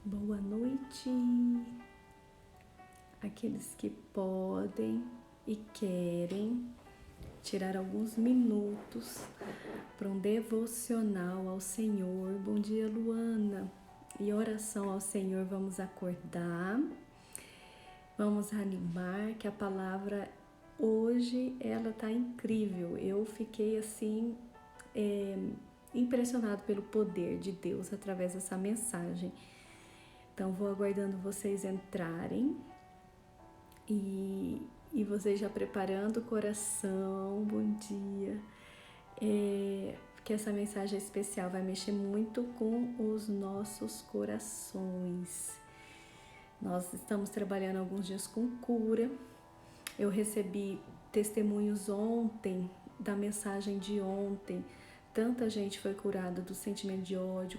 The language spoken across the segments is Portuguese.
Boa noite, aqueles que podem e querem tirar alguns minutos para um devocional ao Senhor. Bom dia, Luana. E oração ao Senhor, vamos acordar, vamos animar, que a palavra hoje ela tá incrível. Eu fiquei assim impressionado pelo poder de Deus através dessa mensagem. Então vou aguardando vocês entrarem e vocês já preparando o coração. Bom dia. Porque essa mensagem especial vai mexer muito com os nossos corações. Nós estamos trabalhando alguns dias com cura. Eu recebi testemunhos ontem da mensagem de ontem. Tanta gente foi curada do sentimento de ódio.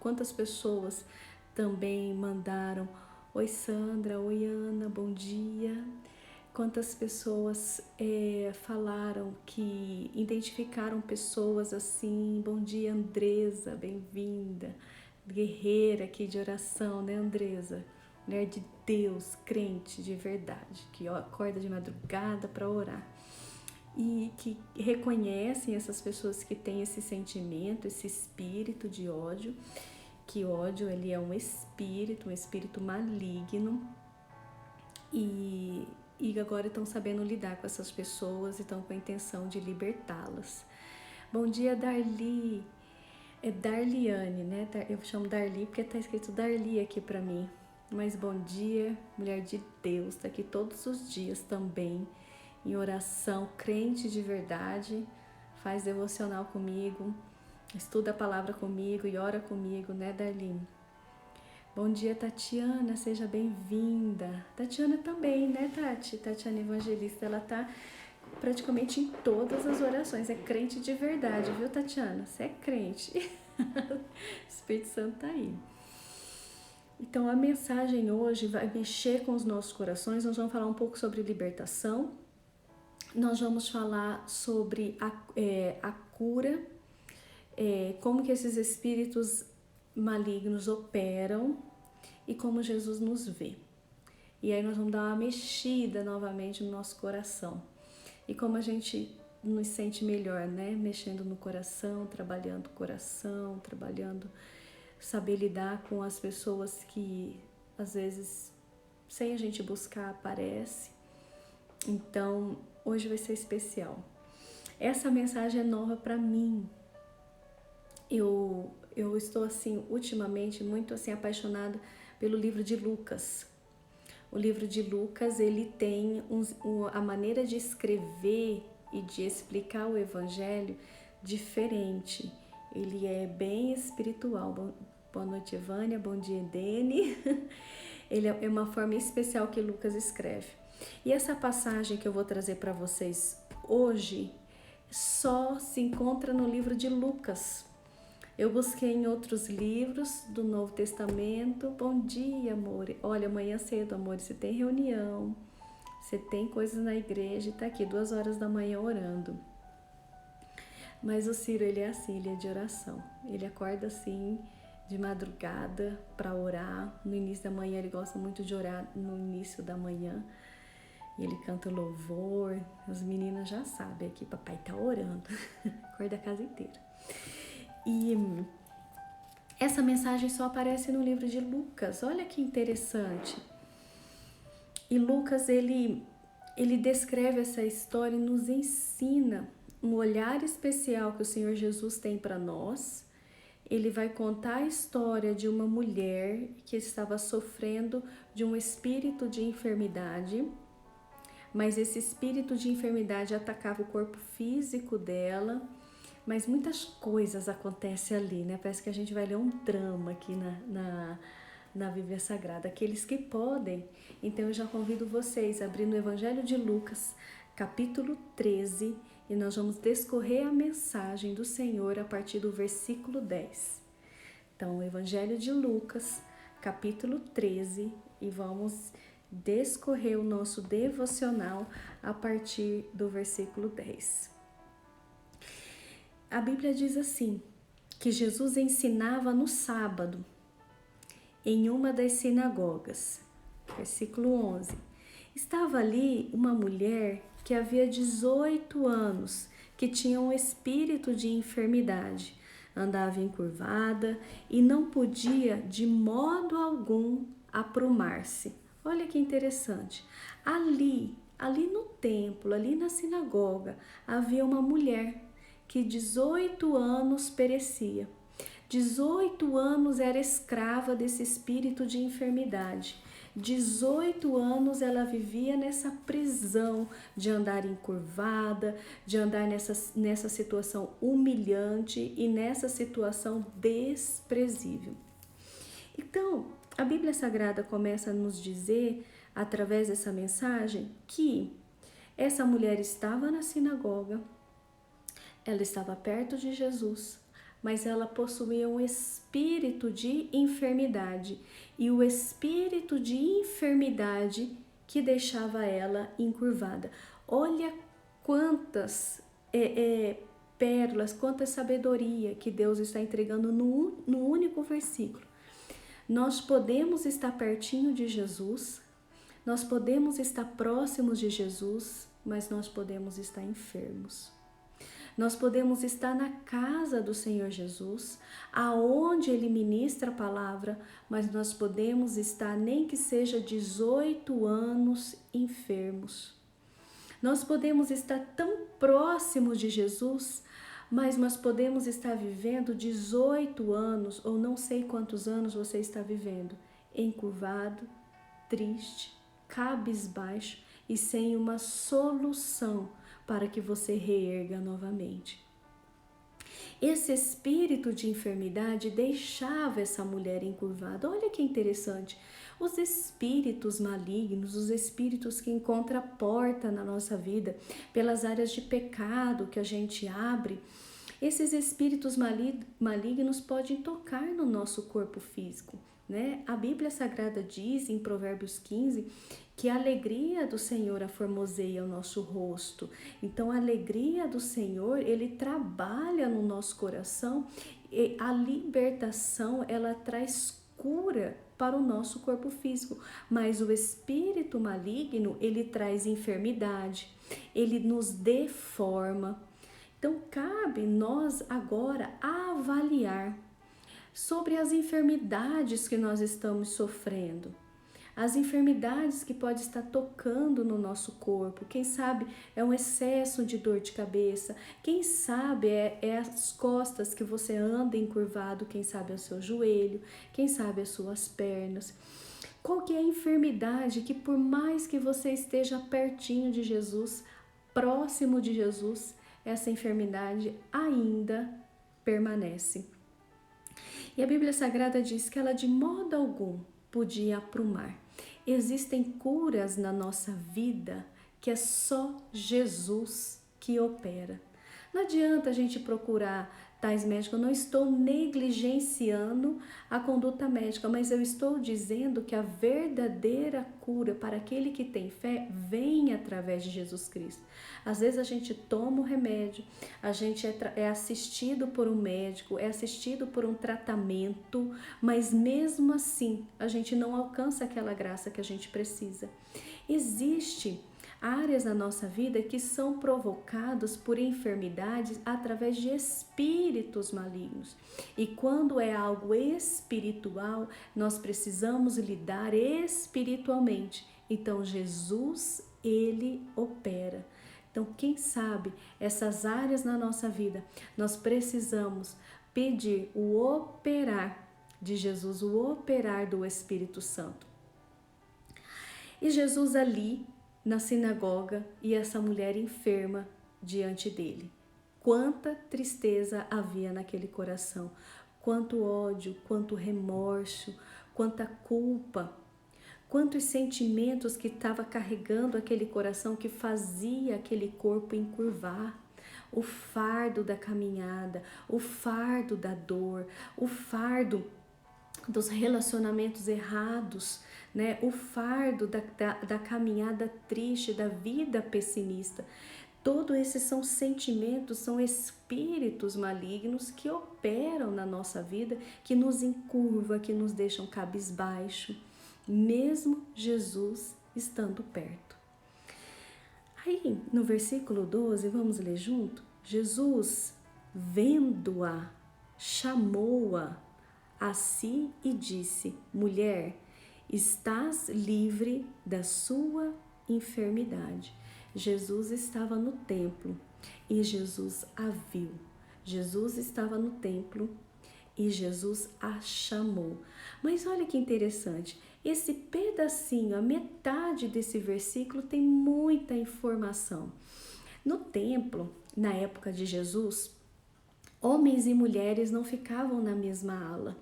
Quantas pessoas também mandaram: oi Sandra, oi Ana, bom dia. Quantas pessoas falaram que identificaram pessoas assim: bom dia Andresa, bem-vinda, guerreira aqui de oração, né Andresa? Mulher de Deus, crente de verdade, que acorda de madrugada para orar. E que reconhecem essas pessoas que têm esse sentimento, esse espírito de ódio, que ódio ele é um espírito maligno, e agora estão sabendo lidar com essas pessoas e estão com a intenção de libertá-las. Bom dia, Darli. É Darliane, né? Eu chamo Darli porque tá escrito Darli aqui pra mim. Mas bom dia, mulher de Deus, tá aqui todos os dias também, em oração, crente de verdade, faz devocional comigo, estuda a palavra comigo e ora comigo, né, Darli? Bom dia, Tatiana, seja bem-vinda. Tatiana também, né, Tati? Tatiana Evangelista, ela tá praticamente em todas as orações, é crente de verdade, viu, Tatiana? Você é crente. O Espírito Santo tá aí. Então, a mensagem hoje vai mexer com os nossos corações. Nós vamos falar um pouco sobre libertação. Nós vamos falar sobre a cura, como que esses espíritos malignos operam e como Jesus nos vê. E aí nós vamos dar uma mexida novamente no nosso coração. E como a gente nos sente melhor, né? Mexendo no coração, trabalhando o coração, saber lidar com as pessoas que às vezes sem a gente buscar aparece. Então hoje vai ser especial. Essa mensagem é nova para mim. Eu estou assim ultimamente muito assim apaixonada pelo livro de Lucas. O livro de Lucas ele tem a maneira de escrever e de explicar o evangelho diferente. Ele é bem espiritual. Boa noite, Vânia. Bom dia, Dene. Ele é uma forma especial que Lucas escreve. E essa passagem que eu vou trazer para vocês hoje só se encontra no livro de Lucas. Eu busquei em outros livros do Novo Testamento. Bom dia, amor. Olha, amanhã cedo, amor, você tem reunião, você tem coisas na igreja e tá aqui 2 horas da manhã orando. Mas o Ciro, ele é assim, ele é de oração. Ele acorda assim, de madrugada para orar. No início da manhã, ele gosta muito de orar no início da manhã. E ele canta louvor. As meninas já sabem aqui, papai tá orando. Acorda a casa inteira. E essa mensagem só aparece no livro de Lucas. Olha que interessante. E Lucas, ele descreve essa história e nos ensina um olhar especial que o Senhor Jesus tem para nós. Ele vai contar a história de uma mulher que estava sofrendo de um espírito de enfermidade, mas esse espírito de enfermidade atacava o corpo físico dela. Mas muitas coisas acontecem ali, né? Parece que a gente vai ler um drama aqui na Bíblia Sagrada. Aqueles que podem, então eu já convido vocês a abrir no Evangelho de Lucas, capítulo 13, e nós vamos descorrer a mensagem do Senhor a partir do versículo 10. Então, o Evangelho de Lucas, capítulo 13, e vamos descorrer o nosso devocional a partir do versículo 10. A Bíblia diz assim, que Jesus ensinava no sábado em uma das sinagogas. Versículo 11. Estava ali uma mulher que havia 18 anos, que tinha um espírito de enfermidade. Andava encurvada e não podia de modo algum aprumar-se. Olha que interessante. Ali no templo, ali na sinagoga, havia uma mulher que 18 anos perecia. 18 anos era escrava desse espírito de enfermidade. 18 anos ela vivia nessa prisão de andar encurvada, de andar nessa situação humilhante e nessa situação desprezível. Então, a Bíblia Sagrada começa a nos dizer, através dessa mensagem, que essa mulher estava na sinagoga, ela estava perto de Jesus, mas ela possuía um espírito de enfermidade, e o espírito de enfermidade que deixava ela encurvada. Olha quantas pérolas, quanta sabedoria que Deus está entregando no único versículo. Nós podemos estar pertinho de Jesus, nós podemos estar próximos de Jesus, mas nós podemos estar enfermos. Nós podemos estar na casa do Senhor Jesus, aonde Ele ministra a palavra, mas nós podemos estar, nem que seja 18 anos, enfermos. Nós podemos estar tão próximos de Jesus, mas nós podemos estar vivendo 18 anos, ou não sei quantos anos você está vivendo, encurvado, triste, cabisbaixo e sem uma solução para que você reerga novamente. Esse espírito de enfermidade deixava essa mulher encurvada. Olha que interessante. Os espíritos malignos, os espíritos que encontram a porta na nossa vida, pelas áreas de pecado que a gente abre, esses espíritos malignos podem tocar no nosso corpo físico, né? A Bíblia Sagrada diz em Provérbios 15 que a alegria do Senhor aformoseia o nosso rosto. Então, a alegria do Senhor, Ele trabalha no nosso coração, e a libertação, ela traz cura para o nosso corpo físico. Mas o espírito maligno, ele traz enfermidade, ele nos deforma. Então, cabe nós agora avaliar sobre as enfermidades que nós estamos sofrendo, as enfermidades que pode estar tocando no nosso corpo. Quem sabe é um excesso de dor de cabeça, quem sabe é as costas que você anda encurvado, quem sabe é o seu joelho, quem sabe as suas pernas. Qual que é a enfermidade que, por mais que você esteja pertinho de Jesus, próximo de Jesus, essa enfermidade ainda permanece? E a Bíblia Sagrada diz que ela de modo algum podia aprumar. Existem curas na nossa vida que é só Jesus que opera. Não adianta a gente procurar tais médicos. Eu não estou negligenciando a conduta médica, mas eu estou dizendo que a verdadeira cura para aquele que tem fé vem através de Jesus Cristo. Às vezes a gente toma o remédio, a gente é assistido por um médico, é assistido por um tratamento, mas mesmo assim a gente não alcança aquela graça que a gente precisa. Existem áreas na nossa vida que são provocadas por enfermidades através de espíritos malignos. E quando é algo espiritual, nós precisamos lidar espiritualmente. Então Jesus, Ele opera. Então, quem sabe essas áreas na nossa vida, nós precisamos pedir o operar de Jesus, o operar do Espírito Santo. E Jesus ali na sinagoga e essa mulher enferma diante dele. Quanta tristeza havia naquele coração, quanto ódio, quanto remorso, quanta culpa, quantos sentimentos que estava carregando aquele coração que fazia aquele corpo encurvar. O fardo da caminhada, o fardo da dor, o fardo dos relacionamentos errados, né? O fardo da caminhada triste, da vida pessimista. Todos esses são sentimentos, são espíritos malignos que operam na nossa vida, que nos encurvam, que nos deixam cabisbaixo, mesmo Jesus estando perto. Aí, no versículo 12, vamos ler junto? Jesus, vendo-a, chamou-a a si e disse: mulher, estás livre da sua enfermidade. Jesus estava no templo e Jesus a viu. Jesus estava no templo e Jesus a chamou. Mas olha que interessante, esse pedacinho, a metade desse versículo tem muita informação. No templo, na época de Jesus, homens e mulheres não ficavam na mesma ala.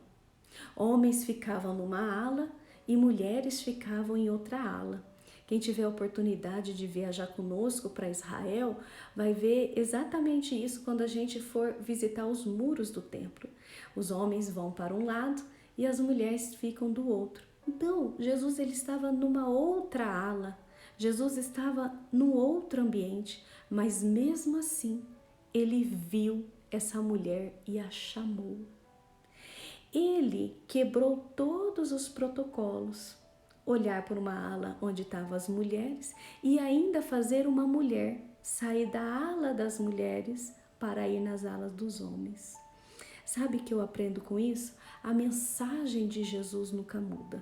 Homens ficavam numa ala e mulheres ficavam em outra ala. Quem tiver a oportunidade de viajar conosco para Israel vai ver exatamente isso quando a gente for visitar os muros do templo. Os homens vão para um lado e as mulheres ficam do outro. Então, Jesus ele estava numa outra ala, Jesus estava num outro ambiente, mas mesmo assim ele viu essa mulher e a chamou. Ele quebrou todos os protocolos. Olhar por uma ala onde estavam as mulheres e ainda fazer uma mulher sair da ala das mulheres para ir nas alas dos homens. Sabe o que eu aprendo com isso? A mensagem de Jesus nunca muda.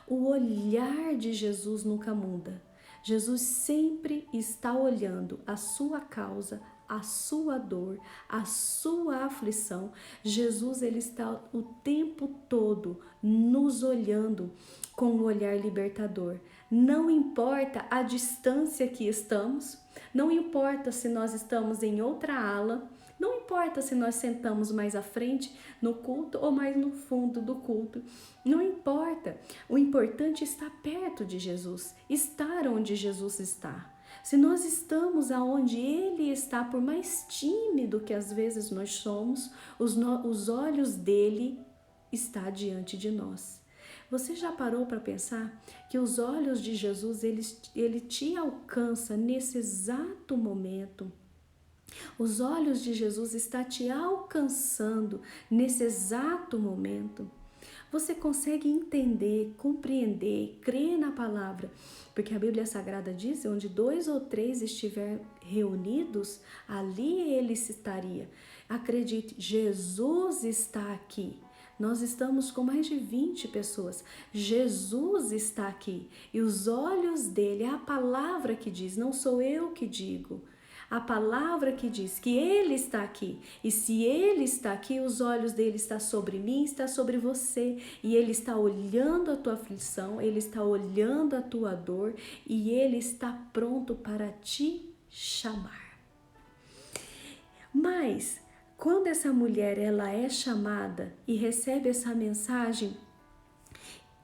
O olhar de Jesus nunca muda. Jesus sempre está olhando a sua causa, a sua dor, a sua aflição. Jesus ele está o tempo todo nos olhando com um olhar libertador. Não importa a distância que estamos, não importa se nós estamos em outra ala, não importa se nós sentamos mais à frente no culto ou mais no fundo do culto, não importa. O importante é estar perto de Jesus, estar onde Jesus está. Se nós estamos aonde Ele está, por mais tímido que às vezes nós somos, os olhos dele estão diante de nós. Você já parou para pensar que os olhos de Jesus, ele te alcança nesse exato momento? Os olhos de Jesus estão te alcançando nesse exato momento. Você consegue entender, compreender, crer na palavra, porque a Bíblia Sagrada diz: onde 2 ou 3 estiverem reunidos, ali ele estaria. Acredite, Jesus está aqui. Nós estamos com mais de 20 pessoas. Jesus está aqui e os olhos dele, é a palavra que diz, não sou eu que digo. A palavra que diz que Ele está aqui. E se Ele está aqui, os olhos dele estão sobre mim, está sobre você. E Ele está olhando a tua aflição, Ele está olhando a tua dor e Ele está pronto para te chamar. Mas quando essa mulher ela é chamada e recebe essa mensagem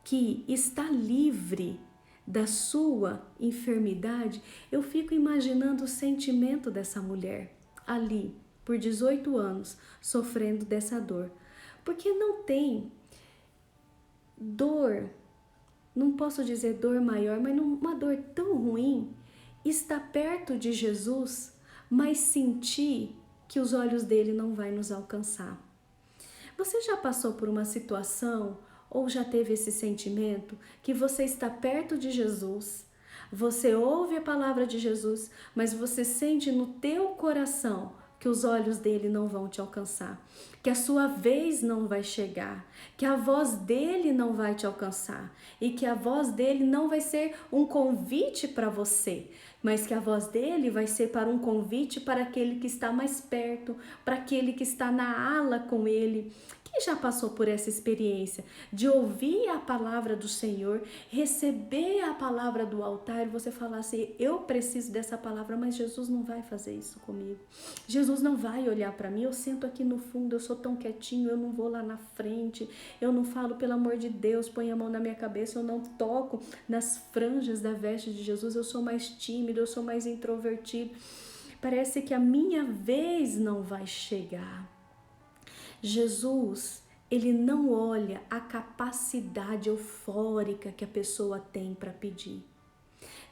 que está livre da sua enfermidade, eu fico imaginando o sentimento dessa mulher ali, por 18 anos, sofrendo dessa dor. Porque não tem dor, não posso dizer dor maior, mas uma dor tão ruim, estar perto de Jesus, mas sentir que os olhos dele não vai nos alcançar. Você já passou por uma situação ou já teve esse sentimento que você está perto de Jesus, você ouve a palavra de Jesus, mas você sente no teu coração que os olhos dele não vão te alcançar, que a sua vez não vai chegar, que a voz dele não vai te alcançar e que a voz dele não vai ser um convite para você, mas que a voz dele vai ser para um convite para aquele que está mais perto, para aquele que está na ala com ele. Quem já passou por essa experiência de ouvir a palavra do Senhor, receber a palavra do altar e você falar assim: eu preciso dessa palavra, mas Jesus não vai fazer isso comigo. Jesus não vai olhar para mim, eu sento aqui no fundo, eu sou tão quietinho, eu não vou lá na frente, eu não falo, pelo amor de Deus, põe a mão na minha cabeça, eu não toco nas franjas da veste de Jesus, eu sou mais tímido, eu sou mais introvertido. Parece que a minha vez não vai chegar. Jesus, ele não olha a capacidade eufórica que a pessoa tem para pedir.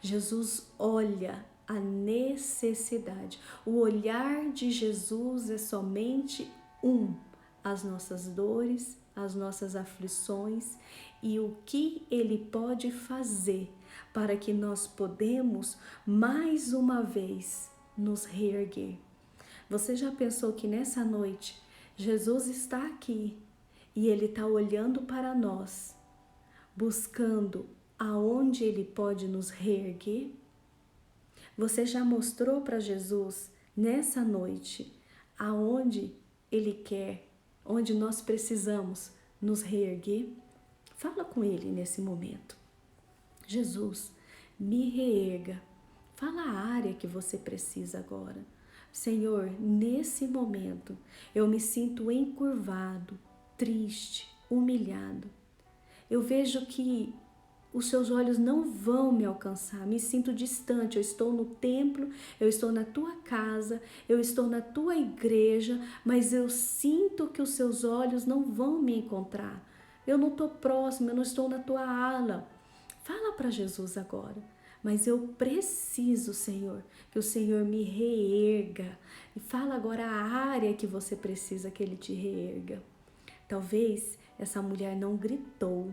Jesus olha a necessidade. O olhar de Jesus é somente as nossas dores, as nossas aflições e o que Ele pode fazer para que nós podemos mais uma vez nos reerguer. Você já pensou que nessa noite Jesus está aqui e Ele está olhando para nós, buscando aonde Ele pode nos reerguer? Você já mostrou para Jesus nessa noite aonde Ele quer, onde nós precisamos nos reerguer? Fala com Ele nesse momento. Jesus, me reerga. Fala a área que você precisa agora. Senhor, nesse momento eu me sinto encurvado, triste, humilhado. Eu vejo que os seus olhos não vão me alcançar, me sinto distante, eu estou no templo, eu estou na tua casa, eu estou na tua igreja, mas eu sinto que os seus olhos não vão me encontrar. Eu não estou próximo, eu não estou na tua ala. Fala para Jesus agora. Mas eu preciso, Senhor, que o Senhor me reerga. E fala agora a área que você precisa que Ele te reerga. Talvez essa mulher não gritou,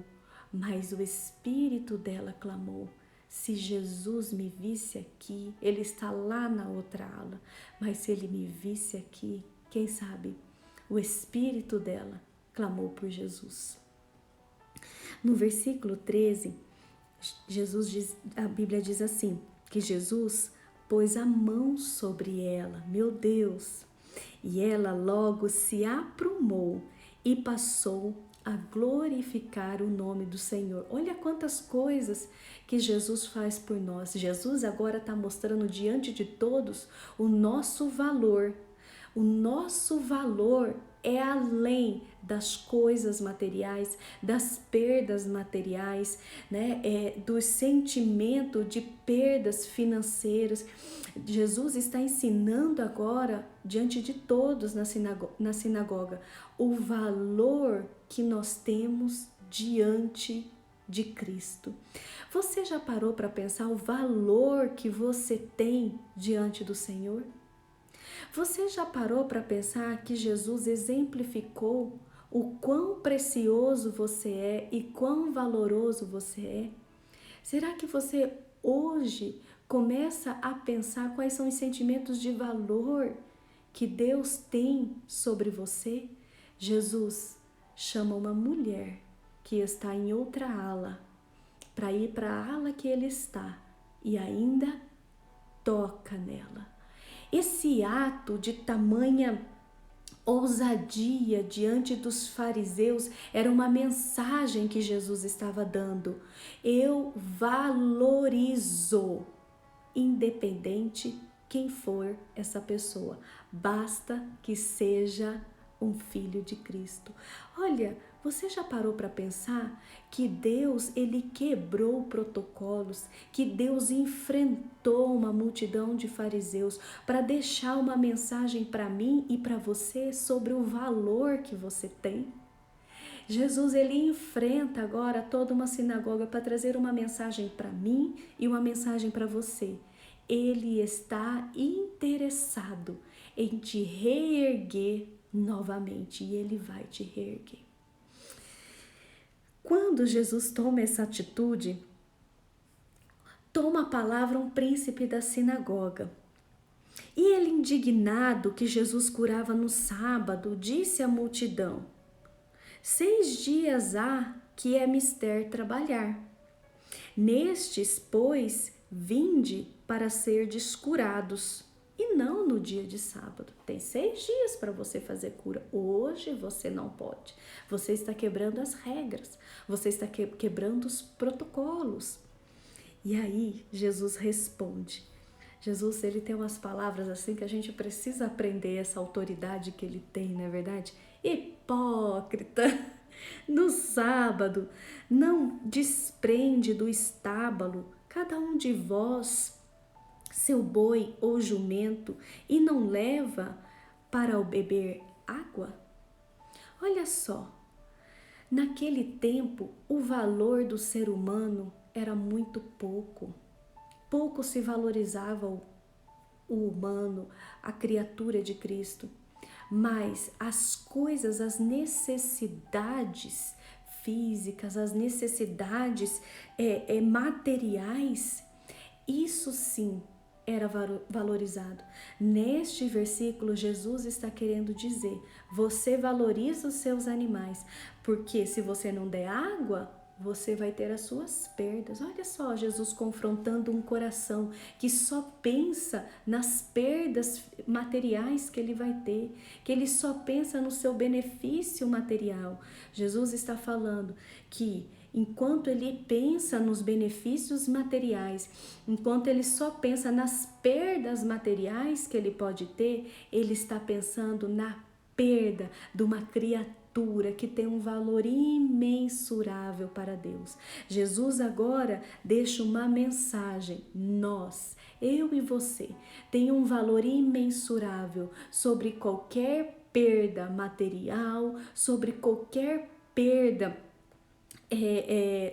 mas o espírito dela clamou. Se Jesus me visse aqui, Ele está lá na outra ala, mas se Ele me visse aqui, quem sabe, o espírito dela clamou por Jesus. No versículo 13, a Bíblia diz assim, que Jesus pôs a mão sobre ela, meu Deus, e ela logo se aprumou e passou a glorificar o nome do Senhor. Olha quantas coisas que Jesus faz por nós. Jesus agora está mostrando diante de todos o nosso valor. O nosso valor é além das coisas materiais, das perdas materiais, né? Do sentimento de perdas financeiras. Jesus está ensinando agora, diante de todos na sinagoga, o valor que nós temos diante de Cristo. Você já parou para pensar o valor que você tem diante do Senhor? Você já parou para pensar que Jesus exemplificou o quão precioso você é e quão valoroso você é? Será que você hoje começa a pensar quais são os sentimentos de valor que Deus tem sobre você? Jesus chama uma mulher que está em outra ala para ir para a ala que ele está e ainda toca nela. Esse ato de tamanha ousadia diante dos fariseus era uma mensagem que Jesus estava dando. Eu valorizo, independente quem for essa pessoa, basta que seja um filho de Cristo. Olha, você já parou para pensar que Deus, ele quebrou protocolos, que Deus enfrentou uma multidão de fariseus para deixar uma mensagem para mim e para você sobre o valor que você tem? Jesus, ele enfrenta agora toda uma sinagoga para trazer uma mensagem para mim e uma mensagem para você. Ele está interessado em te reerguer novamente e ele vai te reerguer. Quando Jesus toma essa atitude, toma a palavra um príncipe da sinagoga. E ele, indignado que Jesus curava no sábado, disse à multidão: 6 dias há que é mister trabalhar. Nestes, pois, vinde para serdes curados, e não no dia de sábado. Tem 6 dias para você fazer cura. Hoje você não pode. Você está quebrando as regras. Você está quebrando os protocolos. E aí Jesus responde. Jesus, ele tem umas palavras assim que a gente precisa aprender essa autoridade que ele tem, não é verdade? Hipócrita! No sábado, não desprende do estábulo cada um de vós seu boi ou jumento e não leva para o beber água? Olha só, naquele tempo o valor do ser humano era muito pouco. pouco se valorizava o humano, a criatura de Cristo, mas as coisas, as necessidades físicas, as necessidades materiais, isso sim era valorizado. Neste versículo, Jesus está querendo dizer: você valoriza os seus animais, porque se você não der água, você vai ter as suas perdas. Olha só, Jesus confrontando um coração que só pensa nas perdas materiais que ele vai ter, que ele só pensa no seu benefício material. Jesus está falando que enquanto ele pensa nos benefícios materiais, enquanto ele só pensa nas perdas materiais que ele pode ter, ele está pensando na perda de uma criatura que tem um valor imensurável para Deus. Jesus agora deixa uma mensagem: nós, eu e você, tem um valor imensurável sobre qualquer perda material, sobre qualquer perda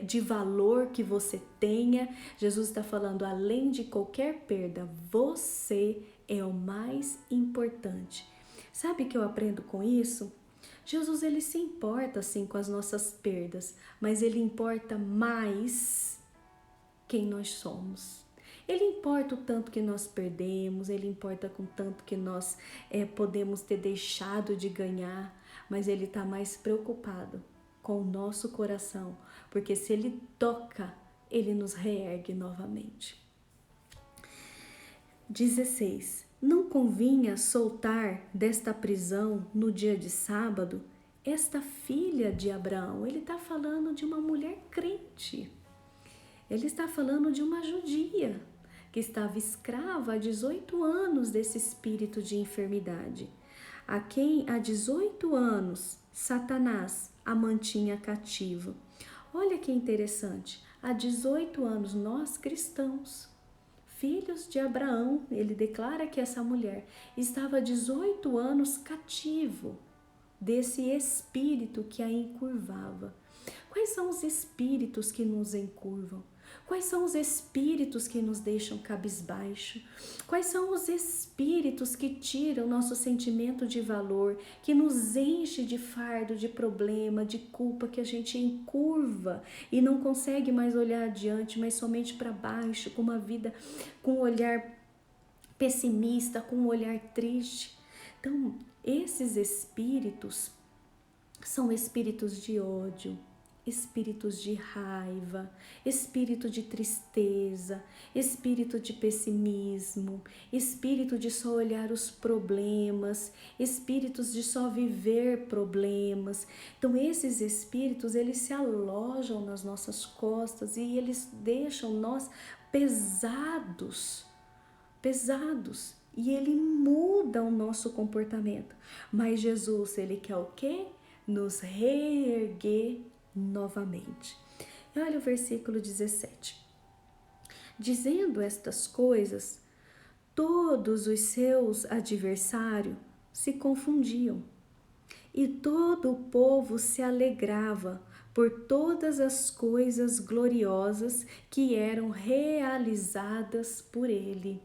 de valor que você tenha. Jesus está falando, além de qualquer perda, você é o mais importante. Sabe o que eu aprendo com isso? Jesus, ele se importa sim com as nossas perdas, mas ele importa mais quem nós somos. Ele importa o tanto que nós perdemos, ele importa com tanto que nós podemos ter deixado de ganhar, mas ele está mais preocupado com o nosso coração, porque se ele toca, ele nos reergue novamente. 16. Não convinha soltar desta prisão no dia de sábado esta filha de Abraão. Ele está falando de uma mulher crente. Ele está falando de uma judia que estava escrava há 18 anos desse espírito de enfermidade, a quem há 18 anos Satanás a mantinha cativa. Olha que interessante, há 18 anos nós cristãos, filhos de Abraão, ele declara que essa mulher estava há 18 anos cativo desse espírito que a encurvava. Quais são os espíritos que nos encurvam? Quais são os espíritos que nos deixam cabisbaixo? Quais são os espíritos que tiram nosso sentimento de valor, que nos enche de fardo, de problema, de culpa, que a gente encurva e não consegue mais olhar adiante, mas somente para baixo, com uma vida, com um olhar pessimista, com um olhar triste? Então, esses espíritos são espíritos de ódio, espíritos de raiva, espírito de tristeza, espírito de pessimismo, espírito de só olhar os problemas, espíritos de só viver problemas. Então esses espíritos, eles se alojam nas nossas costas e eles deixam nós pesados, e ele muda o nosso comportamento. Mas Jesus, ele quer o quê? Nos reerguer novamente. E olha o versículo 17. Dizendo estas coisas, todos os seus adversários se confundiam, e todo o povo se alegrava por todas as coisas gloriosas que eram realizadas por ele.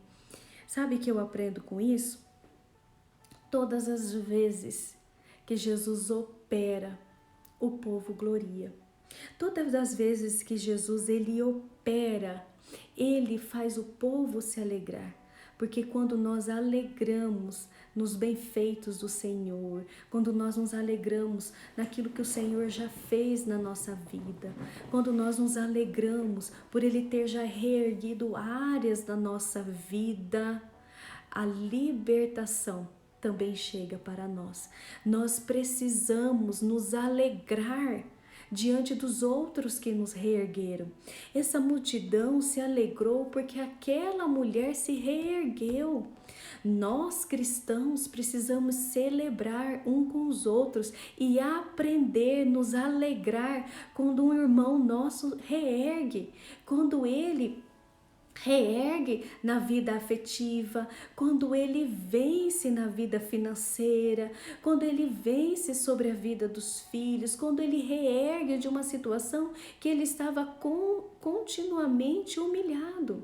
Sabe o que eu aprendo com isso? Todas as vezes que Jesus opera, o povo gloria. Todas as vezes que Jesus ele opera, ele faz o povo se alegrar. Porque quando nós alegramos nos benfeitos do Senhor, quando nós nos alegramos naquilo que o Senhor já fez na nossa vida, quando nós nos alegramos por Ele ter já reerguido áreas da nossa vida, a libertação também chega para nós. Nós precisamos nos alegrar diante dos outros que nos reergueram. Essa multidão se alegrou porque aquela mulher se reergueu. Nós cristãos precisamos celebrar um com os outros e aprender, nos alegrar quando um irmão nosso reergue, quando ele reergue na vida afetiva, quando ele vence na vida financeira, quando ele vence sobre a vida dos filhos, quando ele reergue de uma situação que ele estava continuamente humilhado.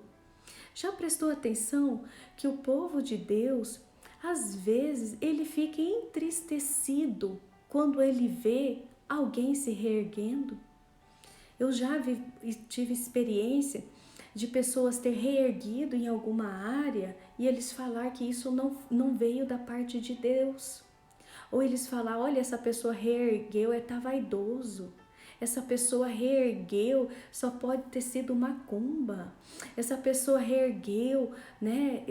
Já prestou atenção que o povo de Deus, às vezes, ele fica entristecido quando ele vê alguém se reerguendo? Eu já tive experiência de pessoas ter reerguido em alguma área e eles falar que isso não veio da parte de Deus. Ou eles falar, olha, essa pessoa reergueu, tá vaidoso. Essa pessoa reergueu, só pode ter sido macumba. Essa pessoa reergueu, né?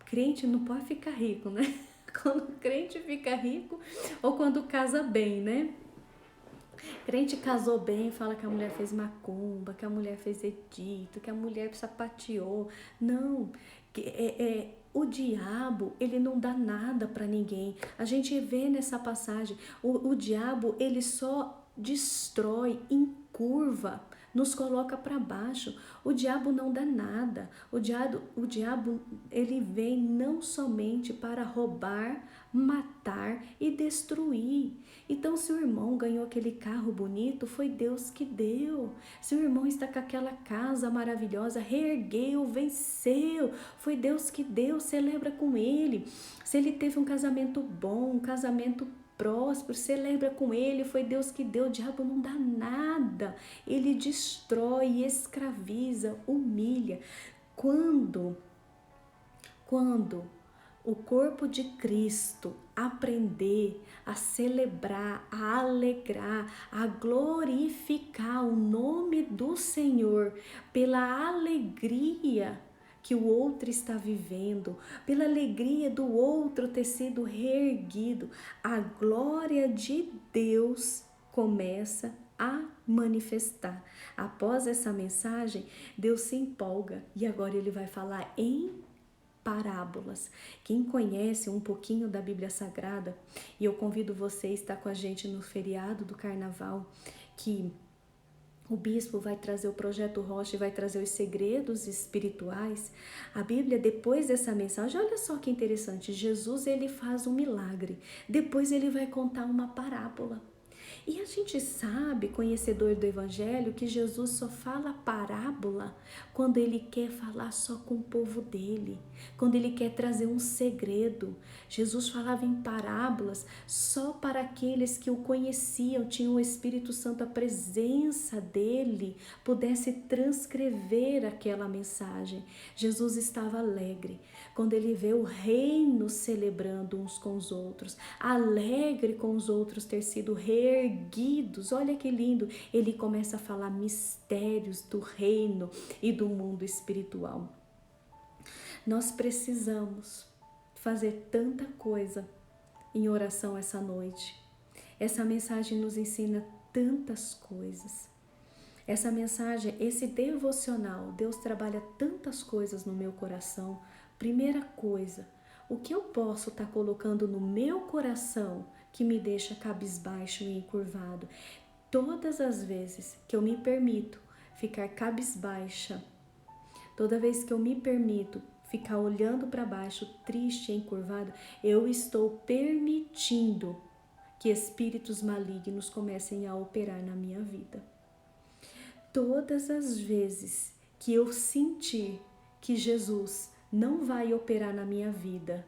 Crente não pode ficar rico, né? Quando o crente fica rico ou quando casa bem, né? Crente casou bem, fala que a mulher fez macumba, que a mulher fez edito, que a mulher sapateou. Não, o diabo, ele não dá nada para ninguém. A gente vê nessa passagem, o diabo, ele só destrói, encurva, nos coloca para baixo. O diabo não dá nada. O diabo, ele vem não somente para roubar, matar e destruir. Então, se o irmão ganhou aquele carro bonito, foi Deus que deu. Se o irmão está com aquela casa maravilhosa, reergueu, venceu, foi Deus que deu, celebra com ele. Se ele teve um casamento bom, um casamento próspero, celebra com ele, foi Deus que deu. O diabo não dá nada, ele destrói, escraviza, humilha. Quando o corpo de Cristo aprender a celebrar, a alegrar, a glorificar o nome do Senhor pela alegria que o outro está vivendo, pela alegria do outro ter sido reerguido, a glória de Deus começa a manifestar. Após essa mensagem, Deus se empolga e agora ele vai falar em parábolas. Quem conhece um pouquinho da Bíblia Sagrada, e eu convido você a estar com a gente no feriado do Carnaval, que o bispo vai trazer o Projeto Rocha e vai trazer os segredos espirituais. A Bíblia, depois dessa mensagem, olha só que interessante, Jesus ele faz um milagre, depois ele vai contar uma parábola. E a gente sabe, conhecedor do Evangelho, que Jesus só fala parábola quando ele quer falar só com o povo dele, quando ele quer trazer um segredo. Jesus falava em parábolas só para aqueles que o conheciam, tinham o Espírito Santo, a presença dele, pudesse transcrever aquela mensagem. Jesus estava alegre quando ele vê o reino celebrando uns com os outros, alegre com os outros ter sido reerguidos. Olha que lindo, ele começa a falar mistérios do reino e do mundo espiritual. Nós precisamos fazer tanta coisa em oração essa noite. Essa mensagem nos ensina tantas coisas. Essa mensagem, esse devocional, Deus trabalha tantas coisas no meu coração. Primeira coisa, o que eu posso estar colocando no meu coração que me deixa cabisbaixo e encurvado? Todas as vezes que eu me permito ficar cabisbaixa, toda vez que eu me permito ficar olhando para baixo, triste e encurvado, eu estou permitindo que espíritos malignos comecem a operar na minha vida. Todas as vezes que eu sentir que Jesus não vai operar na minha vida,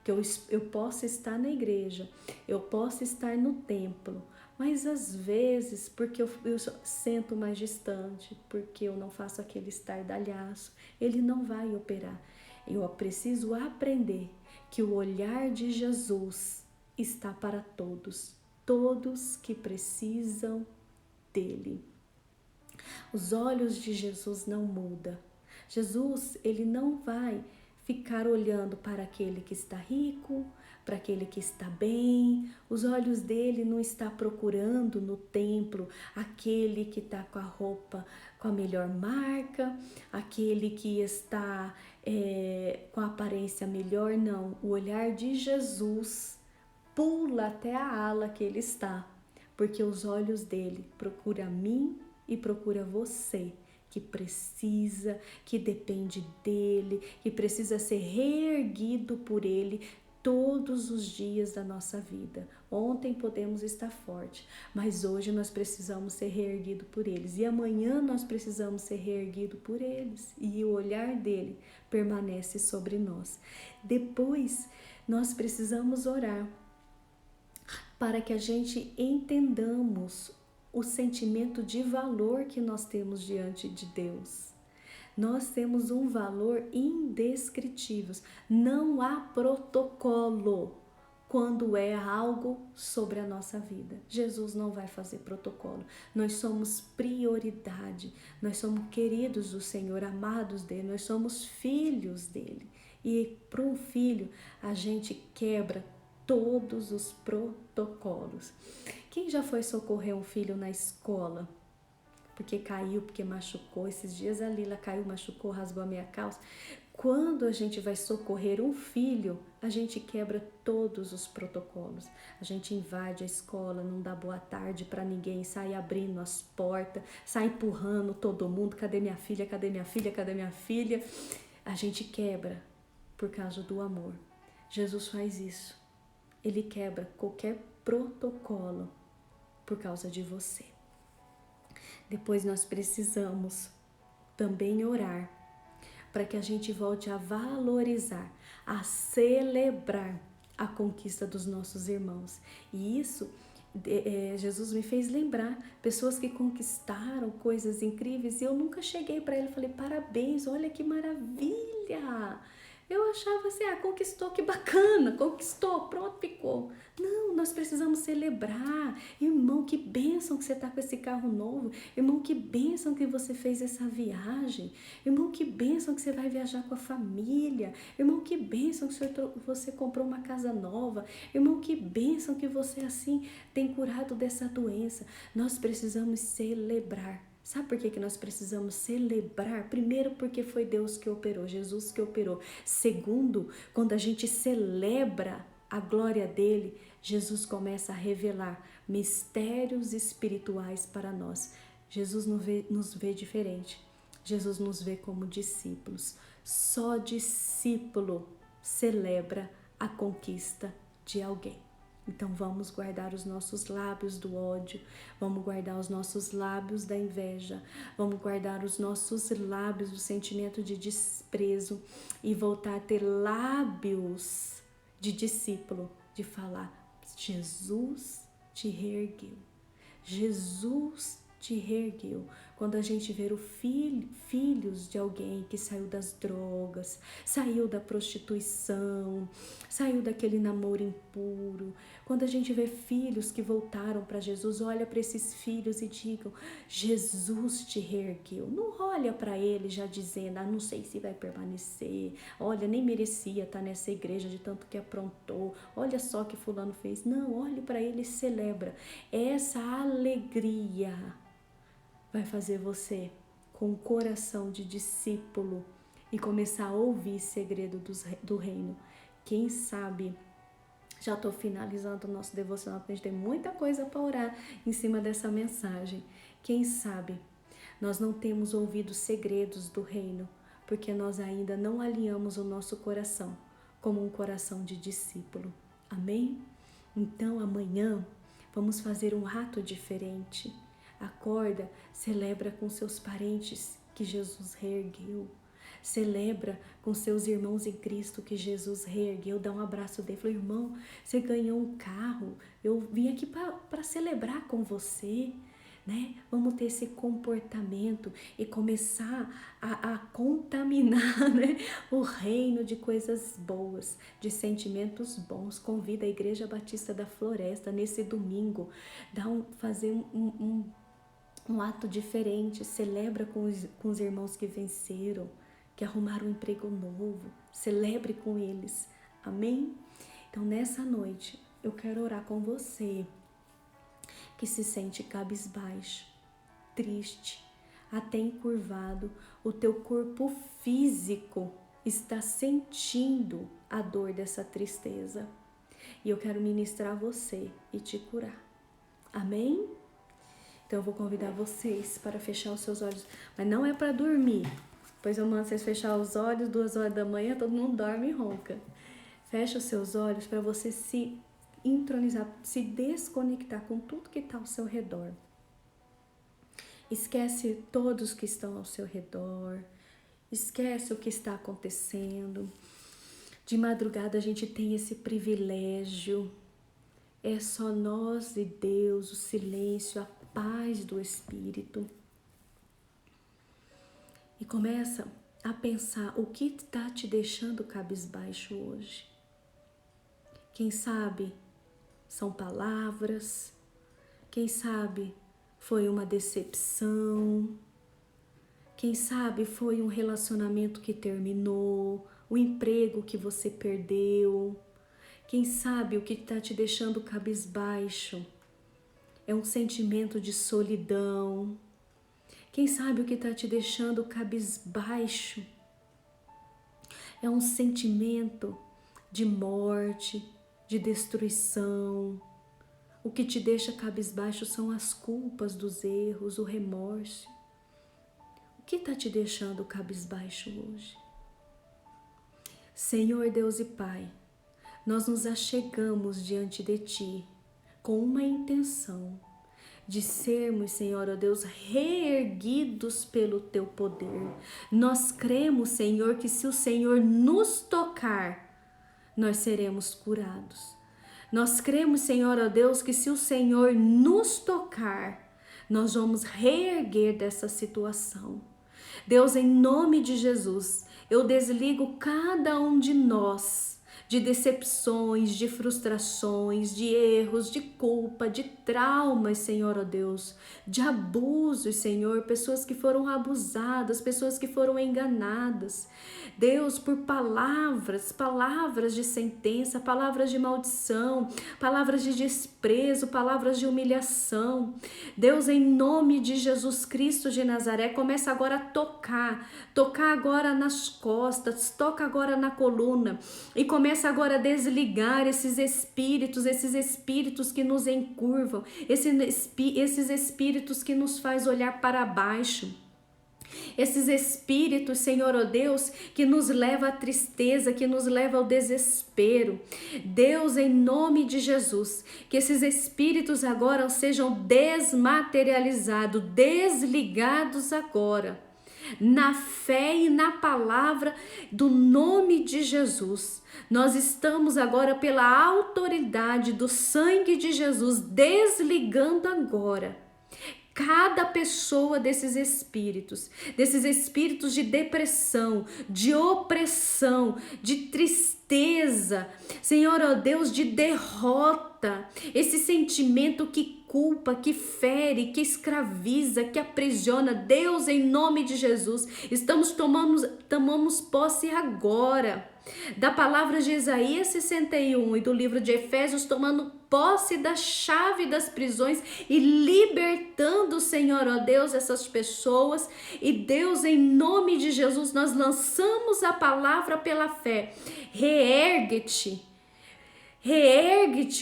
que eu posso estar na igreja, eu posso estar no templo, mas às vezes porque eu sento mais distante, porque eu não faço aquele estardalhaço, ele não vai operar. Eu preciso aprender que o olhar de Jesus está para todos, todos que precisam dele. Os olhos de Jesus não mudam. Jesus, ele não vai ficar olhando para aquele que está rico, para aquele que está bem. Os olhos dele não está procurando no templo aquele que está com a roupa com a melhor marca, aquele que está com a aparência melhor, não. O olhar de Jesus pula até a ala que ele está, porque os olhos dele procuram a mim e procura você, que precisa, que depende dele, que precisa ser reerguido por ele todos os dias da nossa vida. Ontem podemos estar forte, mas hoje nós precisamos ser reerguidos por eles. E amanhã nós precisamos ser reerguidos por eles. E o olhar dele permanece sobre nós. Depois, nós precisamos orar para que a gente entendamos o sentimento de valor que nós temos diante de Deus. Nós temos um valor indescritível. Não há protocolo quando é algo sobre a nossa vida. Jesus não vai fazer protocolo. Nós somos prioridade. Nós somos queridos do Senhor, amados dele. Nós somos filhos dele. E para um filho, a gente quebra todos os protocolos. Quem já foi socorrer um filho na escola? Porque caiu, porque machucou. Esses dias a Lila caiu, machucou, rasgou a minha calça. Quando a gente vai socorrer um filho, a gente quebra todos os protocolos. A gente invade a escola, não dá boa tarde para ninguém, sai abrindo as portas, sai empurrando todo mundo. Cadê minha filha? Cadê minha filha? Cadê minha filha? A gente quebra por causa do amor. Jesus faz isso. Ele quebra qualquer protocolo por causa de você. Depois nós precisamos também orar para que a gente volte a valorizar, a celebrar a conquista dos nossos irmãos. E isso, Jesus me fez lembrar pessoas que conquistaram coisas incríveis e eu nunca cheguei para ele e falei, parabéns, olha que maravilha! Eu achava assim, conquistou, que bacana, conquistou, pronto, ficou. Não, nós precisamos celebrar. Irmão, que bênção que você está com esse carro novo. Irmão, que bênção que você fez essa viagem. Irmão, que bênção que você vai viajar com a família. Irmão, que bênção que você comprou uma casa nova. Irmão, que bênção que você assim tem curado dessa doença. Nós precisamos celebrar. Sabe por que nós precisamos celebrar? Primeiro, porque foi Deus que operou, Jesus que operou. Segundo, quando a gente celebra a glória dele, Jesus começa a revelar mistérios espirituais para nós. Jesus nos vê diferente. Jesus nos vê como discípulos. Só discípulo celebra a conquista de alguém. Então vamos guardar os nossos lábios do ódio, vamos guardar os nossos lábios da inveja, vamos guardar os nossos lábios do sentimento de desprezo e voltar a ter lábios de discípulo, de falar, Jesus te reergueu, Jesus te reergueu. Quando a gente ver filhos de alguém que saiu das drogas, saiu da prostituição, saiu daquele namoro impuro, quando a gente vê filhos que voltaram para Jesus, olha para esses filhos e digam, Jesus te reergueu. Não olha para ele já dizendo, não sei se vai permanecer, olha, nem merecia estar nessa igreja de tanto que aprontou, olha só que fulano fez. Não, olhe para ele e celebra. Essa alegria vai fazer você com o coração de discípulo e começar a ouvir segredo do reino. Quem sabe, já estou finalizando o nosso devocional, porque a gente tem muita coisa para orar em cima dessa mensagem. Quem sabe nós não temos ouvido segredos do reino, porque nós ainda não alinhamos o nosso coração como um coração de discípulo. Amém? Então amanhã vamos fazer um ato diferente. Acorda, celebra com seus parentes que Jesus reergueu. Celebra com seus irmãos em Cristo que Jesus reergueu. Dá um abraço dele. Fala, irmão, você ganhou um carro. Eu vim aqui para celebrar com você. Né? Vamos ter esse comportamento e começar a contaminar, né? O reino de coisas boas, de sentimentos bons. Convida a Igreja Batista da Floresta nesse domingo. Fazer um ato diferente, celebra com os irmãos que venceram, que arrumaram um emprego novo, celebre com eles, amém? Então nessa noite eu quero orar com você, que se sente cabisbaixo, triste, até encurvado, o teu corpo físico está sentindo a dor dessa tristeza, e eu quero ministrar você e te curar, amém? Então eu vou convidar vocês para fechar os seus olhos, mas não é para dormir, pois eu mando vocês fechar os olhos, 2 horas da manhã, todo mundo dorme e ronca. Fecha os seus olhos para você se entronizar, se desconectar com tudo que está ao seu redor. Esquece todos que estão ao seu redor. Esquece o que está acontecendo. De madrugada a gente tem esse privilégio. É só nós e Deus, o silêncio, a paz do Espírito. E começa a pensar o que está te deixando cabisbaixo hoje. Quem sabe são palavras, quem sabe foi uma decepção, quem sabe foi um relacionamento que terminou, o emprego que você perdeu. Quem sabe o que está te deixando cabisbaixo é um sentimento de solidão. Quem sabe o que está te deixando cabisbaixo é um sentimento de morte, de destruição. O que te deixa cabisbaixo são as culpas dos erros, o remorso. O que está te deixando cabisbaixo hoje? Senhor Deus e Pai, nós nos achegamos diante de Ti com uma intenção de sermos, Senhor, ó Deus, reerguidos pelo Teu poder. Nós cremos, Senhor, que se o Senhor nos tocar, nós seremos curados. Nós cremos, Senhor, ó Deus, que se o Senhor nos tocar, nós vamos reerguer dessa situação. Deus, em nome de Jesus, eu desligo cada um de nós de decepções, de frustrações, de erros, de culpa, de traumas, Senhor, ó Deus, de abusos, Senhor, pessoas que foram abusadas, pessoas que foram enganadas. Deus, por palavras de sentença, palavras de maldição, palavras de desprezo, palavras de humilhação. Deus, em nome de Jesus Cristo de Nazaré, começa agora a tocar agora nas costas, toca agora na coluna e começa agora a desligar esses espíritos que nos encurvam, esses espíritos que nos faz olhar para baixo. Esses espíritos, Senhor, ó Deus, que nos leva à tristeza, que nos leva ao desespero. Deus, em nome de Jesus, que esses espíritos agora sejam desmaterializados, desligados agora, na fé e na palavra do nome de Jesus. Nós estamos agora pela autoridade do sangue de Jesus, desligando agora cada pessoa desses espíritos de depressão, de opressão, de tristeza, Senhor, ó Deus, de derrota, esse sentimento que culpa, que fere, que escraviza, que aprisiona. Deus, em nome de Jesus, tomamos posse agora da palavra de Isaías 61 e do livro de Efésios, tomando posse da chave das prisões e libertando, Senhor, ó Deus, essas pessoas. E Deus, em nome de Jesus, nós lançamos a palavra pela fé. Reergue-te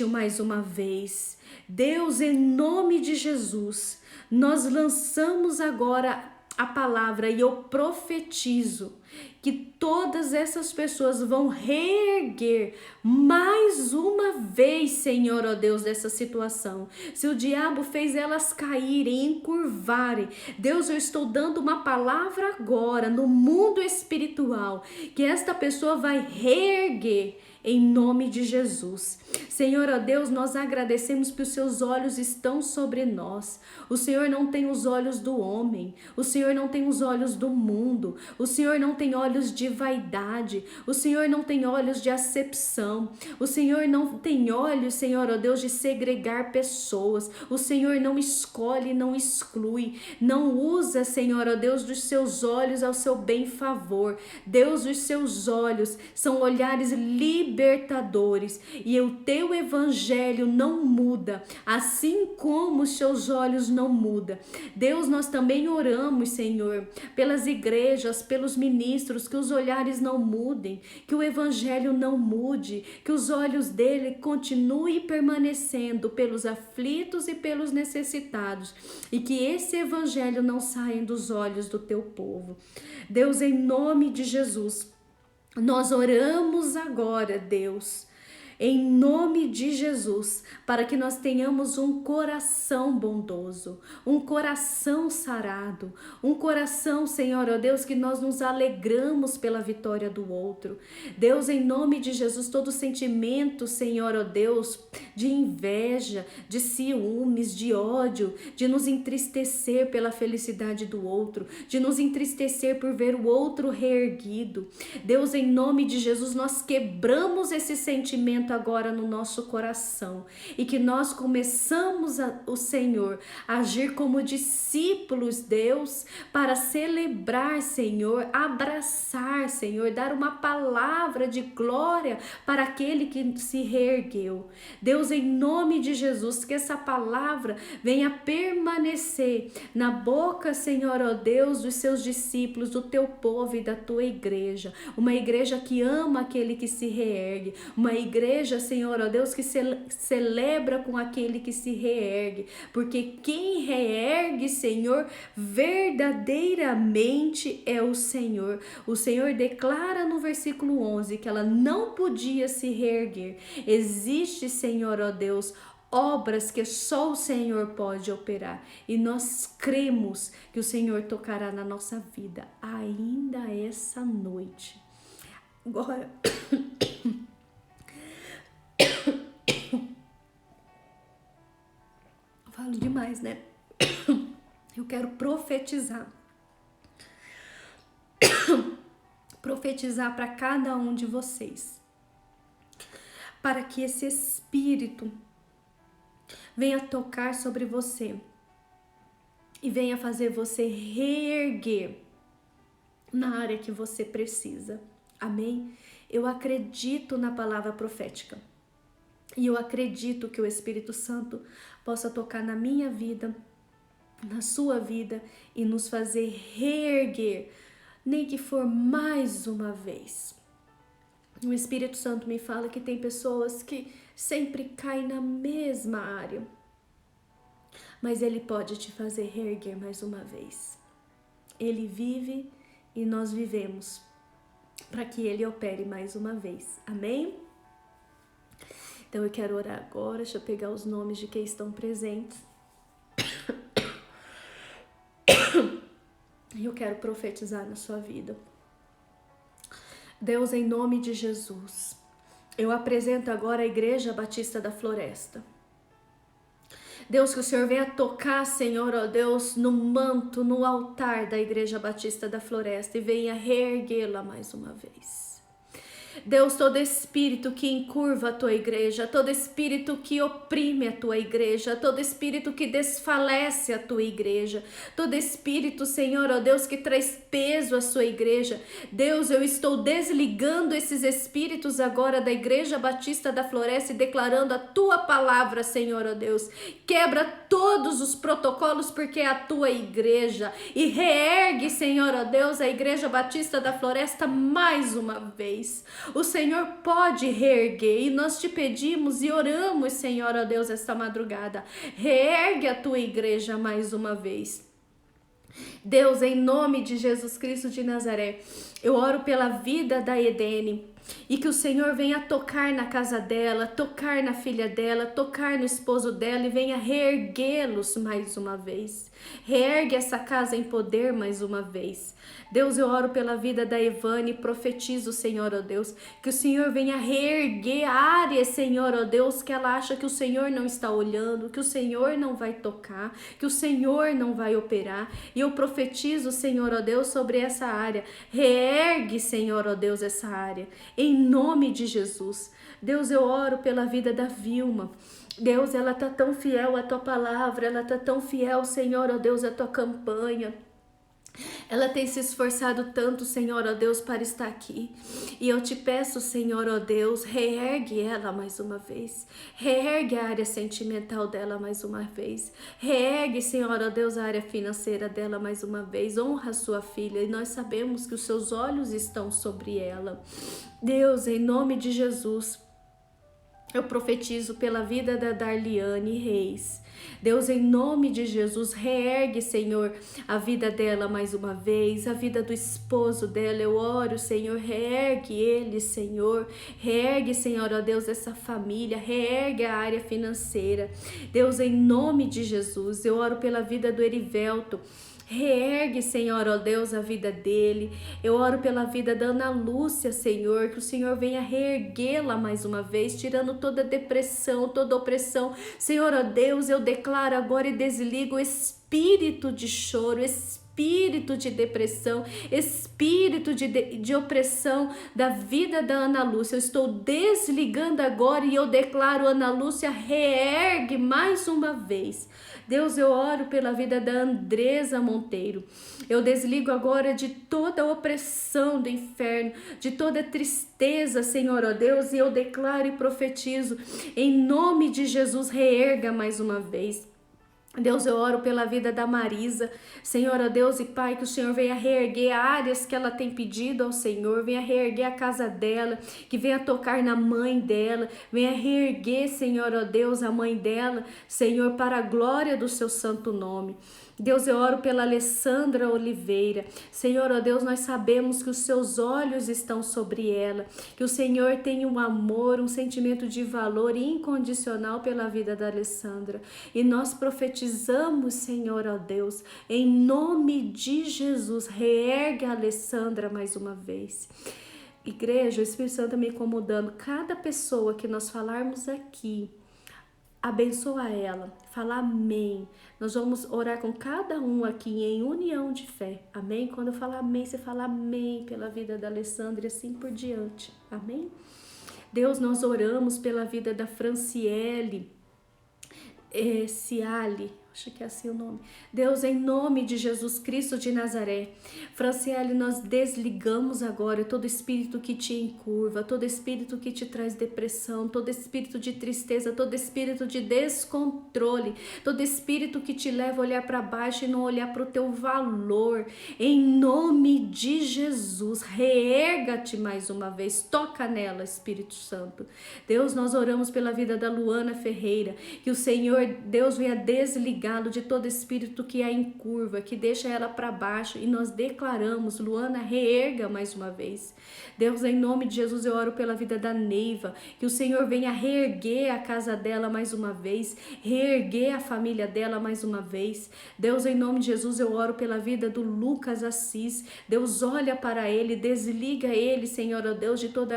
mais uma vez. Deus, em nome de Jesus, nós lançamos agora a palavra e eu profetizo que todas essas pessoas vão reerguer mais uma vez, Senhor, ó Deus, dessa situação. Se o diabo fez elas caírem, encurvarem, Deus, eu estou dando uma palavra agora no mundo espiritual, que esta pessoa vai reerguer em nome de Jesus. Senhor, ó Deus, nós agradecemos que os seus olhos estão sobre nós. O Senhor não tem os olhos do homem, o Senhor não tem os olhos do mundo, o Senhor não tem olhos de vaidade, o Senhor não tem olhos de acepção, o Senhor não tem olhos, Senhor, ó Deus, de segregar pessoas. O Senhor não escolhe, não exclui, não usa, Senhor, ó Deus, dos seus olhos ao seu bem favor. Deus, os seus olhos são olhares libertadores e o teu evangelho não muda, assim como os seus olhos não mudam. Deus, nós também oramos, Senhor, pelas igrejas, pelos ministros, que os olhares não mudem, que o evangelho não mude, que os olhos dele continuem permanecendo pelos aflitos e pelos necessitados, e que esse evangelho não saia dos olhos do teu povo. Deus, em nome de Jesus, Nós oramos agora, Deus, em nome de Jesus, para que nós tenhamos um coração bondoso, um coração sarado, um coração, Senhor, ó Deus, que nós nos alegramos pela vitória do outro. Deus, em nome de Jesus, todo sentimento, Senhor, ó Deus, de inveja, de ciúmes, de ódio, de nos entristecer pela felicidade do outro, de nos entristecer por ver o outro reerguido. Deus, em nome de Jesus, nós quebramos esse sentimento agora no nosso coração e que nós começamos o Senhor a agir como discípulos, Deus, para celebrar, Senhor, abraçar, Senhor, dar uma palavra de glória para aquele que se reergueu. Deus, em nome de Jesus, que essa palavra venha permanecer na boca, Senhor, ó Deus, dos seus discípulos, do teu povo e da tua igreja, uma igreja que ama aquele que se reergue, uma igreja, Senhor, ó Deus, que celebra com aquele que se reergue, porque quem reergue, Senhor, verdadeiramente é o Senhor. O Senhor declara no versículo 11 que ela não podia se reerguer. Existe, Senhor, ó Deus, obras que só o Senhor pode operar, e nós cremos que o Senhor tocará na nossa vida ainda essa noite. Agora falo demais, né? Eu quero profetizar para cada um de vocês, para que esse Espírito venha tocar sobre você e venha fazer você reerguer na área que você precisa. Amém? Eu acredito na palavra profética e eu acredito que o Espírito Santo possa tocar na minha vida, na sua vida e nos fazer reerguer, nem que for mais uma vez. O Espírito Santo me fala que tem pessoas que sempre caem na mesma área, mas Ele pode te fazer reerguer mais uma vez. Ele vive e nós vivemos para que Ele opere mais uma vez. Amém? Então eu quero orar agora. Deixa eu pegar os nomes de quem estão presentes. E eu quero profetizar na sua vida. Deus, em nome de Jesus, eu apresento agora a Igreja Batista da Floresta. Deus, que o Senhor venha tocar, Senhor, ó Deus, no manto, no altar da Igreja Batista da Floresta e venha reerguê-la mais uma vez. Deus, todo espírito que encurva a tua igreja, todo espírito que oprime a tua igreja, todo espírito que desfalece a tua igreja, todo espírito, Senhor, ó Deus, que traz peso à sua igreja, Deus, eu estou desligando esses espíritos agora da Igreja Batista da Floresta e declarando a tua palavra, Senhor, ó Deus. Quebra todos os protocolos porque é a tua igreja e reergue, Senhor, ó Deus, a Igreja Batista da Floresta mais uma vez. O Senhor pode reerguer e nós te pedimos e oramos, Senhor, ó Deus, esta madrugada. Reergue a tua igreja mais uma vez. Deus, em nome de Jesus Cristo de Nazaré, eu oro pela vida da Edene e que o Senhor venha tocar na casa dela, tocar na filha dela, tocar no esposo dela e venha reerguê-los mais uma vez. Reergue essa casa em poder mais uma vez. Deus, eu oro pela vida da Evane e profetizo, Senhor, ó Deus, que o Senhor venha reerguer áreas, Senhor, ó Deus, que ela acha que o Senhor não está olhando, que o Senhor não vai tocar, que o Senhor não vai operar. E eu profetizo, Senhor, ó Deus, sobre essa área. Reergue, Senhor, ó Deus, essa área, em nome de Jesus. Deus, eu oro pela vida da Vilma. Deus, ela tá tão fiel à tua palavra, ela tá tão fiel, Senhor, ó Deus, à tua campanha. Ela tem se esforçado tanto, Senhor, ó Deus, para estar aqui. E eu te peço, Senhor, ó Deus, reergue ela mais uma vez. Reergue a área sentimental dela mais uma vez. Reergue, Senhor, ó Deus, a área financeira dela mais uma vez. Honra a sua filha e nós sabemos que os seus olhos estão sobre ela. Deus, em nome de Jesus, Eu profetizo pela vida da Darliane Reis. Deus, em nome de Jesus, reergue, Senhor, a vida dela mais uma vez, a vida do esposo dela. Eu oro, Senhor, reergue ele, Senhor. Reergue, Senhor, ó Deus, essa família. Reergue a área financeira. Deus, em nome de Jesus, eu oro pela vida do Erivelto. Reergue, Senhor, ó Deus, a vida dele. Eu oro pela vida da Ana Lúcia, Senhor, que o Senhor venha reerguê-la mais uma vez, tirando toda depressão, toda opressão. Senhor, ó Deus, eu declaro agora e desligo o espírito de choro, espírito de depressão, espírito de opressão da vida da Ana Lúcia. Eu estou desligando agora e eu declaro, Ana Lúcia, reergue mais uma vez. Deus, eu oro pela vida da Andresa Monteiro. Eu desligo agora de toda a opressão do inferno, de toda tristeza, Senhor, ó Deus, e eu declaro e profetizo, em nome de Jesus, reerga mais uma vez. Deus, eu oro pela vida da Marisa, Senhor, ó Deus e Pai, que o Senhor venha reerguer áreas que ela tem pedido ao Senhor, venha reerguer a casa dela, que venha tocar na mãe dela, venha reerguer, Senhor, ó Deus, a mãe dela, Senhor, para a glória do seu santo nome. Deus, eu oro pela Alessandra Oliveira. Senhor, ó Deus, nós sabemos que os seus olhos estão sobre ela, que o Senhor tem um amor, um sentimento de valor incondicional pela vida da Alessandra. E nós profetizamos, Senhor, ó Deus, em nome de Jesus, reergue a Alessandra mais uma vez. Igreja, o Espírito Santo me incomodando, cada pessoa que nós falarmos aqui, abençoa ela, fala amém. Nós vamos orar com cada um aqui em união de fé, amém? Quando eu falar amém, você fala amém pela vida da Alessandra e assim por diante, amém? Deus, nós oramos pela vida da Franciele Ciali, acho que é assim o nome. Deus, em nome de Jesus Cristo de Nazaré, Franciele, nós desligamos agora todo espírito que te encurva, todo espírito que te traz depressão, todo espírito de tristeza, todo espírito de descontrole, todo espírito que te leva a olhar para baixo e não olhar para o teu valor. Em nome de Jesus, reerga-te mais uma vez, toca nela, Espírito Santo. Deus, nós oramos pela vida da Luana Ferreira, que o Senhor, Deus, venha desligá-lo de todo espírito que a encurva, que deixa ela para baixo, e nós declaramos, Luana, reerga mais uma vez. Deus, em nome de Jesus, eu oro pela vida da Neiva, que o Senhor venha reerguer a casa dela mais uma vez, reerguer a família dela mais uma vez. Deus, em nome de Jesus, eu oro pela vida do Lucas Assis. Deus, olha para ele, desliga ele, Senhor, ó Deus, de toda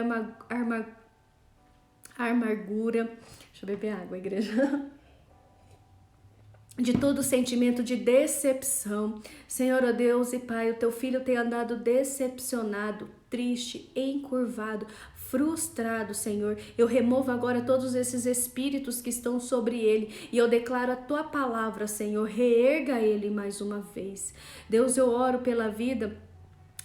amargura. Deixa eu beber água, igreja. De todo sentimento de decepção. Senhor, ó Deus e Pai, o teu filho tem andado decepcionado, triste, encurvado, frustrado, Senhor. Eu removo agora todos esses espíritos que estão sobre ele e eu declaro a tua palavra, Senhor, reerga ele mais uma vez. Deus, eu oro pela vida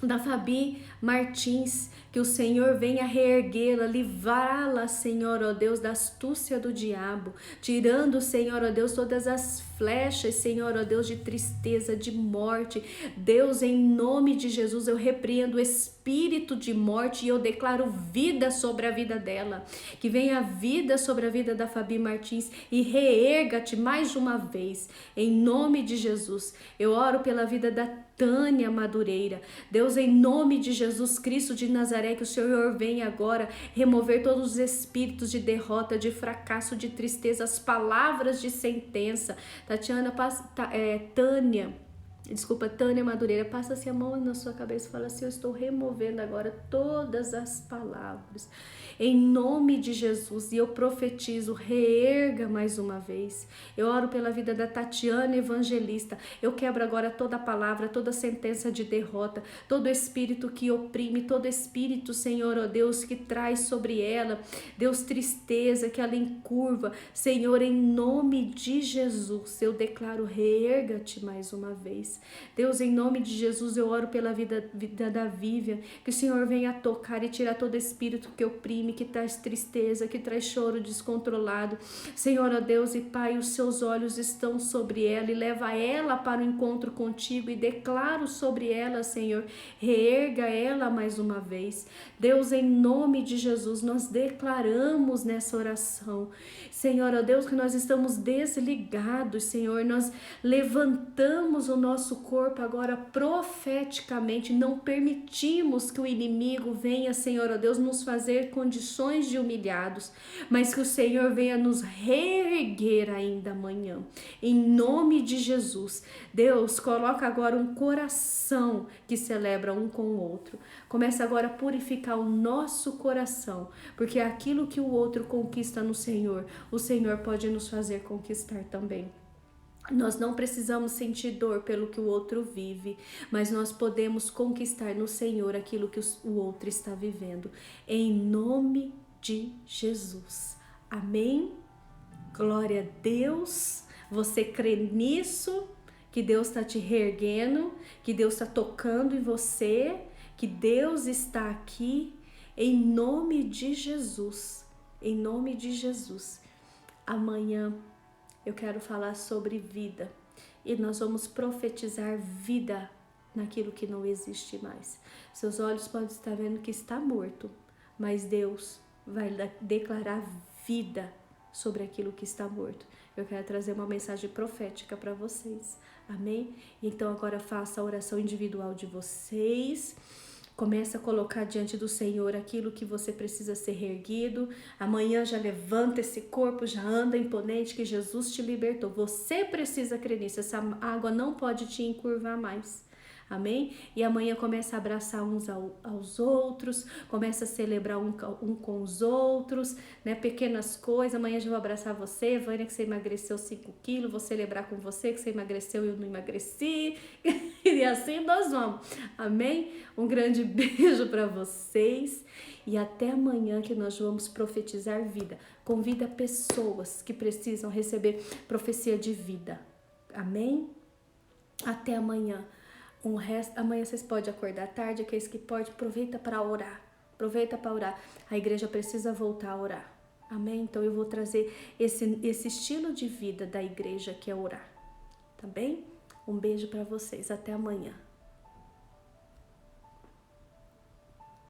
da Fabi Martins, que o Senhor venha reerguê-la, livrá-la, Senhor, ó Deus, da astúcia do diabo, tirando, Senhor, ó Deus, todas as flechas, Senhor, ó Deus, de tristeza, de morte. Deus, em nome de Jesus, eu repreendo o espírito de morte e eu declaro vida sobre a vida dela, que venha vida sobre a vida da Fabi Martins e reerga-te mais uma vez, em nome de Jesus. Eu oro pela vida da Tânia Madureira. Deus, em nome de Jesus Cristo de Nazaré, que o Senhor venha agora remover todos os espíritos de derrota, de fracasso, de tristeza, as palavras de sentença. Tânia Madureira, passa-se a mão na sua cabeça e fala assim, eu estou removendo agora todas as palavras, em nome de Jesus, e eu profetizo, reerga mais uma vez. Eu oro pela vida da Tatiana Evangelista, eu quebro agora toda palavra, toda sentença de derrota, todo espírito que oprime, todo espírito, Senhor, ó Deus, que traz sobre ela, Deus, tristeza, que ela encurva, Senhor, em nome de Jesus, eu declaro, reerga-te mais uma vez. vocês. Deus, em nome de Jesus, eu oro pela vida da Vivian, que o Senhor venha tocar e tirar todo espírito que oprime, que traz tristeza, que traz choro descontrolado. Senhor, ó Deus e Pai, os seus olhos estão sobre ela e leva ela para o encontro contigo e declaro sobre ela, Senhor, reerga ela mais uma vez. Deus, em nome de Jesus, nós declaramos nessa oração, Senhor, ó Deus, que nós estamos desligados, Senhor, nós levantamos o nosso corpo agora profeticamente, não permitimos que o inimigo venha, Senhor, ó Deus, nos fazer condições de humilhados, mas que o Senhor venha nos reerguer ainda amanhã, em nome de Jesus. Deus, coloca agora um coração que celebra um com o outro. Começa agora a purificar o nosso coração, porque aquilo que o outro conquista no Senhor, o Senhor pode nos fazer conquistar também. Nós não precisamos sentir dor pelo que o outro vive, mas nós podemos conquistar no Senhor aquilo que o outro está vivendo. Em nome de Jesus. Amém? Glória a Deus. Você crê nisso? Que Deus está te reerguendo, que Deus está tocando em você, que Deus está aqui, em nome de Jesus, em nome de Jesus. Amanhã eu quero falar sobre vida e nós vamos profetizar vida naquilo que não existe mais. Seus olhos podem estar vendo que está morto, mas Deus vai declarar vida sobre aquilo que está morto. Eu quero trazer uma mensagem profética para vocês, amém? Então agora faça a oração individual de vocês, começa a colocar diante do Senhor aquilo que você precisa ser reerguido. Amanhã já levanta esse corpo, já anda imponente, que Jesus te libertou. Você precisa crer nisso, essa água não pode te encurvar mais. Amém? E amanhã começa a abraçar uns aos outros, começa a celebrar um com os outros, né? Pequenas coisas. Amanhã já vou abraçar você, Vânia, que você emagreceu 5 quilos, vou celebrar com você que você emagreceu e eu não emagreci. E assim nós vamos. Amém? Um grande beijo para vocês e até amanhã que nós vamos profetizar vida. Convida pessoas que precisam receber profecia de vida. Amém? Até amanhã. Amanhã vocês podem acordar tarde, aqueles que podem, aproveita para orar. Aproveita para orar. A igreja precisa voltar a orar. Amém? Então eu vou trazer esse estilo de vida da igreja que é orar. Tá bem? Um beijo para vocês. Até amanhã.